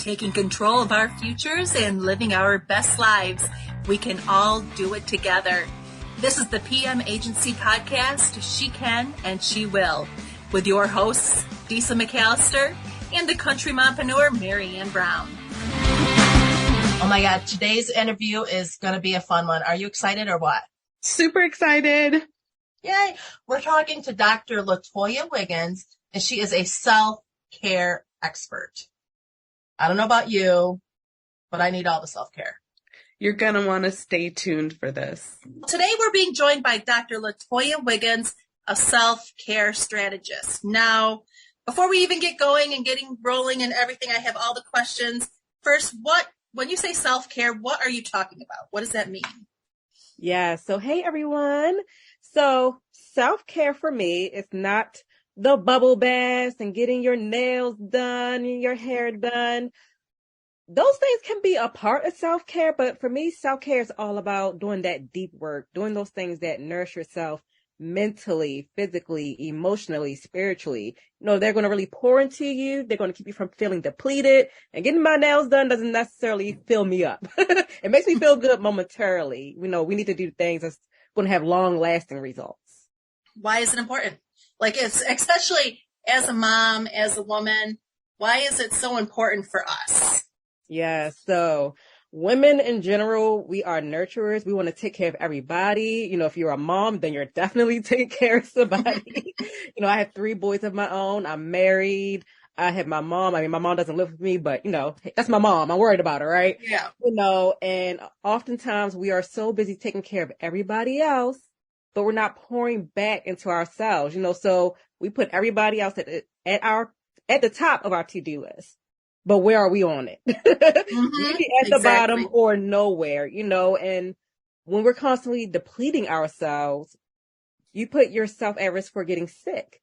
taking control of our futures and living our best lives. We can all do it together. This is the PM Agency podcast, She Can and She Will, with your hosts, Disa McAllister and the country mompreneur, Marianne Brown. Oh my God, today's interview is going to be a fun one. Are you excited or what? Super excited. Yay. We're talking to Dr. LaToya Wiggins, and she is a self-care expert. I don't know about you, but I need all the self-care. You're going to want to stay tuned for this. Today we're being joined by Dr. LaToya Wiggins, a self-care strategist. Now, before we even get going and getting rolling and everything, I have all the questions. First, when you say self-care, what are you talking about? What does that mean? Yeah. So, hey, everyone. So self-care for me is not the bubble baths and getting your nails done and your hair done. Those things can be a part of self-care, but for me, self-care is all about doing that deep work, doing those things that nourish yourself mentally, physically, emotionally, spiritually. You know, they're going to really pour into you. They're going to keep you from feeling depleted. And getting my nails done doesn't necessarily fill me up. It makes me feel good momentarily. You know, we need to do things that's going to have long-lasting results. Why is it important? Like, it's especially as a mom, as a woman, why is it so important for us? Yeah, so women in general, we are nurturers. We want to take care of everybody. You know, if you're a mom, then you're definitely taking care of somebody. You know, I have 3 boys of my own. I'm married. I have my mom. I mean, my mom doesn't live with me, but, you know, that's my mom. I'm worried about her, right? Yeah. You know, and oftentimes we are so busy taking care of everybody else, but we're not pouring back into ourselves, you know, so we put everybody else at the top of our to-do list. But where are we on it? Maybe at the bottom or nowhere, you know, and when we're constantly depleting ourselves, you put yourself at risk for getting sick.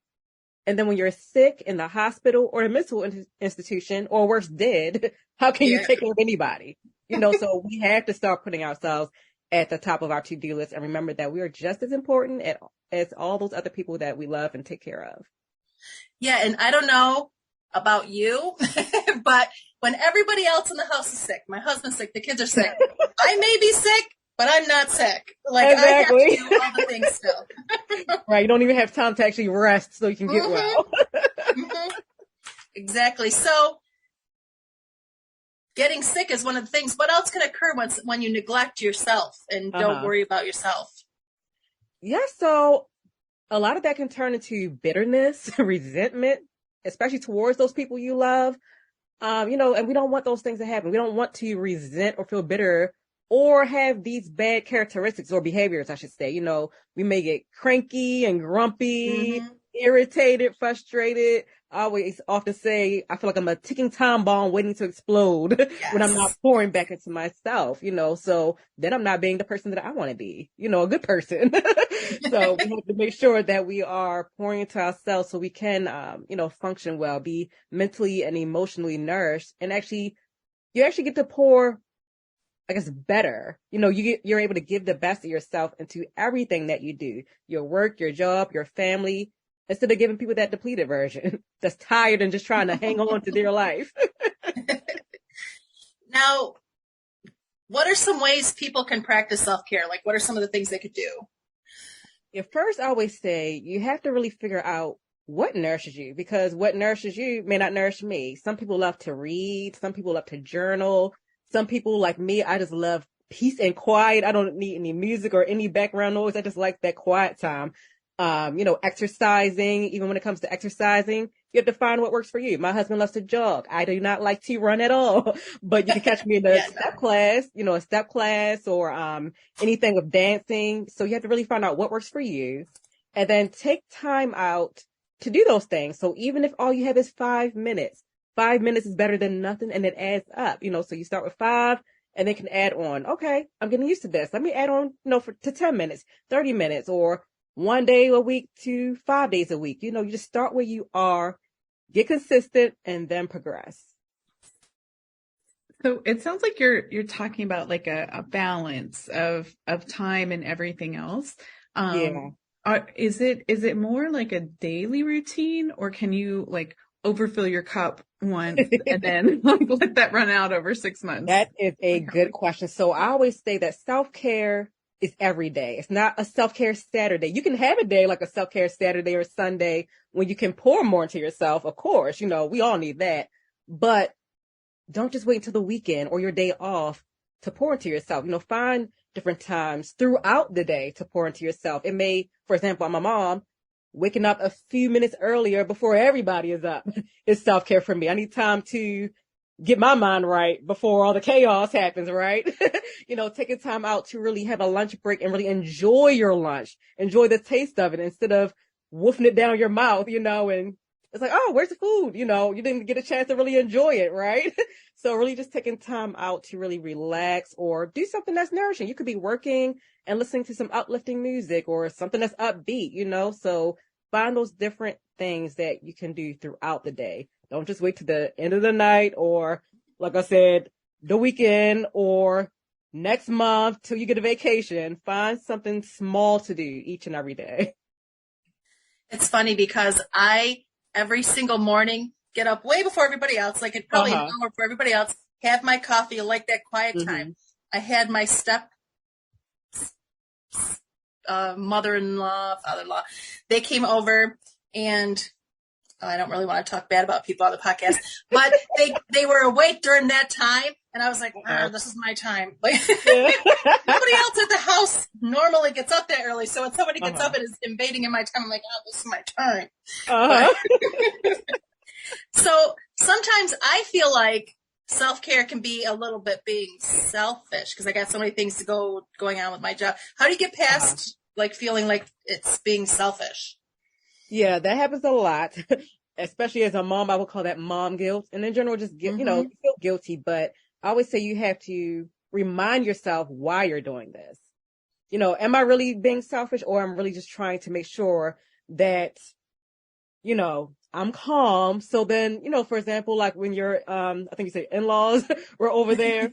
And then when you're sick in the hospital or a mental institution or worse, dead, how can you take care of anybody? You know, so we have to start putting ourselves at the top of our to-do list and remember that we are just as important as all those other people that we love and take care of. Yeah, and I don't know about you, but when everybody else in the house is sick, my husband's sick, the kids are sick, I may be sick, but I'm not sick. Like, exactly. I have to do all the things still. Right, you don't even have time to actually rest so you can get well. Exactly. So getting sick is one of the things. What else can occur when you neglect yourself and don't worry about yourself? Yeah, so a lot of that can turn into bitterness, resentment, especially towards those people you love. You know, and we don't want those things to happen. We don't want to resent or feel bitter or have these bad characteristics or behaviors, I should say. You know, we may get cranky and grumpy, irritated, frustrated. I always often say, I feel like I'm a ticking time bomb waiting to explode when I'm not pouring back into myself, you know, so then I'm not being the person that I want to be, you know, a good person. So we have to make sure that we are pouring into ourselves so we can, you know, function well, be mentally and emotionally nourished, and you actually get to pour, I guess, better. You know, you're able to give the best of yourself into everything that you do, your work, your job, your family, instead of giving people that depleted version that's tired and just trying to hang on to their life. Now, what are some ways people can practice self-care? Like, what are some of the things they could do? Yeah, first, I always say you have to really figure out what nourishes you, because what nourishes you may not nourish me. Some people love to read. Some people love to journal. Some people, like me, I just love peace and quiet. I don't need any music or any background noise. I just like that quiet time. You know, exercising, even when it comes to exercising, you have to find what works for you. My husband loves to jog. I do not like to run at all, but you can catch me in a step class, you know, a step class or, anything with dancing. So you have to really find out what works for you and then take time out to do those things. So even if all you have is 5 minutes is better than nothing, and it adds up, you know, so you start with 5 and then can add on. Okay, I'm getting used to this. Let me add on, you know, to 10 minutes, 30 minutes, or 1 day a week to 5 days a week. You know, you just start where you are, get consistent, and then progress. So it sounds like you're talking about like a balance of time and everything else. Is it more like a daily routine, or can you like overfill your cup once and then like let that run out over 6 months? That is a good question. So I always say that self-care is every day. It's not a self-care Saturday. You can have a day like a self-care Saturday or Sunday when you can pour more into yourself. Of course, we all need that. But don't just wait until the weekend or your day off to pour into yourself. Find different times throughout the day to pour into yourself. It may, for example, I'm a mom, waking up a few minutes earlier before everybody is up is self-care for me. I need time to get my mind right before all the chaos happens, right? Taking time out to really have a lunch break and really enjoy your lunch, enjoy the taste of it instead of woofing it down your mouth, and it's like, oh, where's the food? You didn't get a chance to really enjoy it, right? So really just taking time out to really relax or do something that's nourishing. You could be working and listening to some uplifting music or something that's upbeat, so find those different things that you can do throughout the day. Don't just wait to the end of the night or, like I said, the weekend or next month till you get a vacation. Find something small to do each and every day. It's funny because I, every single morning, get up way before everybody else, like probably an hour before everybody else, have my coffee, like that quiet time. I had my mother-in-law, father-in-law, they came over and I don't really want to talk bad about people on the podcast, but they were awake during that time. And I was like, this is my time. Like, nobody else at the house normally gets up that early. So when somebody gets up and is invading in my time, I'm like, oh, this is my time. So sometimes I feel like self-care can be a little bit being selfish because I got so many things going on with my job. How do you get past like feeling like it's being selfish? Yeah, that happens a lot, especially as a mom. I would call that mom guilt. And in general, just you feel guilty. But I always say you have to remind yourself why you're doing this. Am I really being selfish or I'm really just trying to make sure that, I'm calm. So then, for example, like when your, I think you say in-laws were over there,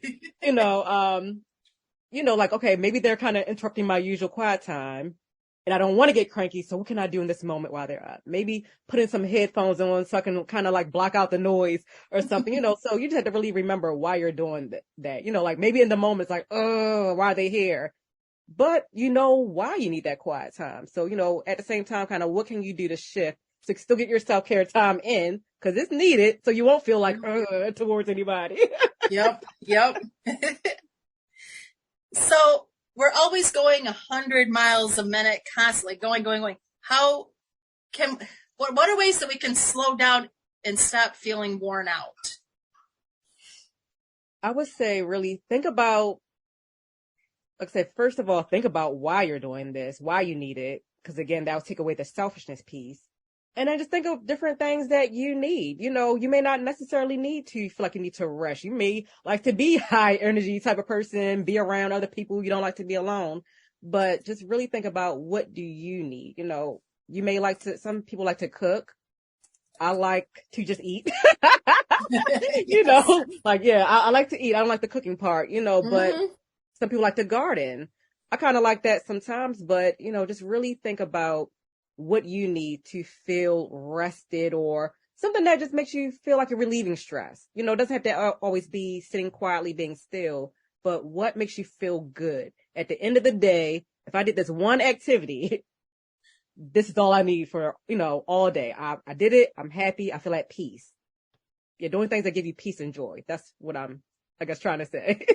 like, okay, maybe they're kind of interrupting my usual quiet time and I don't want to get cranky. So what can I do in this moment while they're up? Maybe put in some headphones on so I can kind of like block out the noise or something, so you just have to really remember why you're doing that, like maybe in the moment it's like, oh, why are they here? But why you need that quiet time. So, at the same time, kind of what can you do to shift to still get your self-care time in because it's needed so you won't feel like towards anybody. Yep. So we're always going 100 miles a minute, constantly going. What are ways that we can slow down and stop feeling worn out? I would say really think about, like I said, first of all, think about why you're doing this, why you need it. Because again, that will take away the selfishness piece. And then just think of different things that you need. You may not necessarily need to feel like you need to rush. You may like to be high energy type of person, be around other people. You don't like to be alone, but just really think about what do you need? You may some people like to cook. I like to just eat, I like to eat. I don't like the cooking part, but some people like to garden. I kind of like that sometimes, but just really think about what you need to feel rested or something that just makes you feel like you're relieving stress. It doesn't have to always be sitting quietly, being still, but what makes you feel good? At the end of the day, if I did this one activity, this is all I need for, all day. I did it. I'm happy. I feel at peace. Yeah, doing things that give you peace and joy. That's what I'm, I guess, trying to say.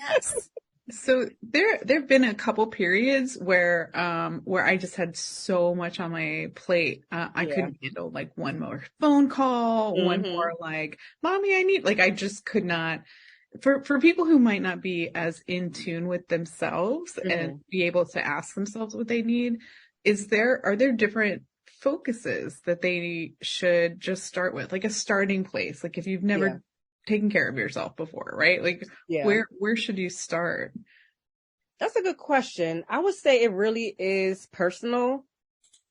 Yes. So there've been a couple periods where I just had so much on my plate. I couldn't handle like one more phone call, one more like, mommy, I need, like, I just could not. For people who might not be as in tune with themselves and be able to ask themselves what they need, are there different focuses that they should just start with, like a starting place? Like if you've never taken care of yourself before, right? Like where should you start? That's a good question. I would say it really is personal.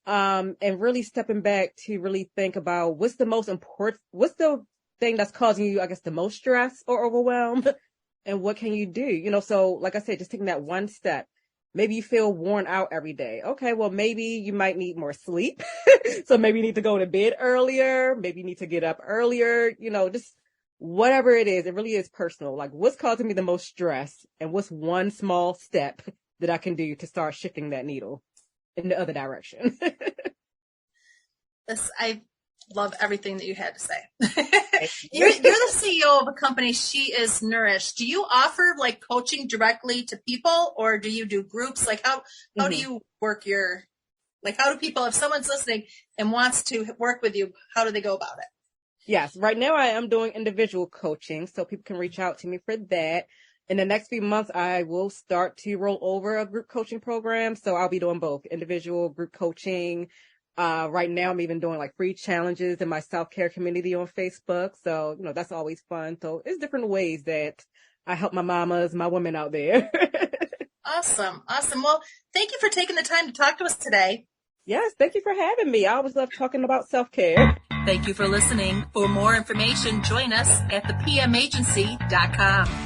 And really stepping back to really think about what's the thing that's causing you, I guess, the most stress or overwhelm, and what can you do? So like I said, just taking that one step. Maybe you feel worn out every day. Okay, well, maybe you might need more sleep. So maybe you need to go to bed earlier. Maybe you need to get up earlier, just whatever it is. It really is personal. Like, what's causing me the most stress, and what's one small step that I can do to start shifting that needle in the other direction. I love everything that you had to say. You're the CEO of a company. She is Nourished. Do you offer like coaching directly to people, or do you do groups? Like how do you work how do people, if someone's listening and wants to work with you, how do they go about it? Yes. Right now I am doing individual coaching, so people can reach out to me for that. In the next few months, I will start to roll over a group coaching program. So I'll be doing both individual group coaching. Right now I'm even doing like free challenges in my self-care community on Facebook. So, that's always fun. So it's different ways that I help my mamas, my women out there. Awesome. Well, thank you for taking the time to talk to us today. Yes. Thank you for having me. I always love talking about self-care. Thank you for listening. For more information, join us at thepmagency.com.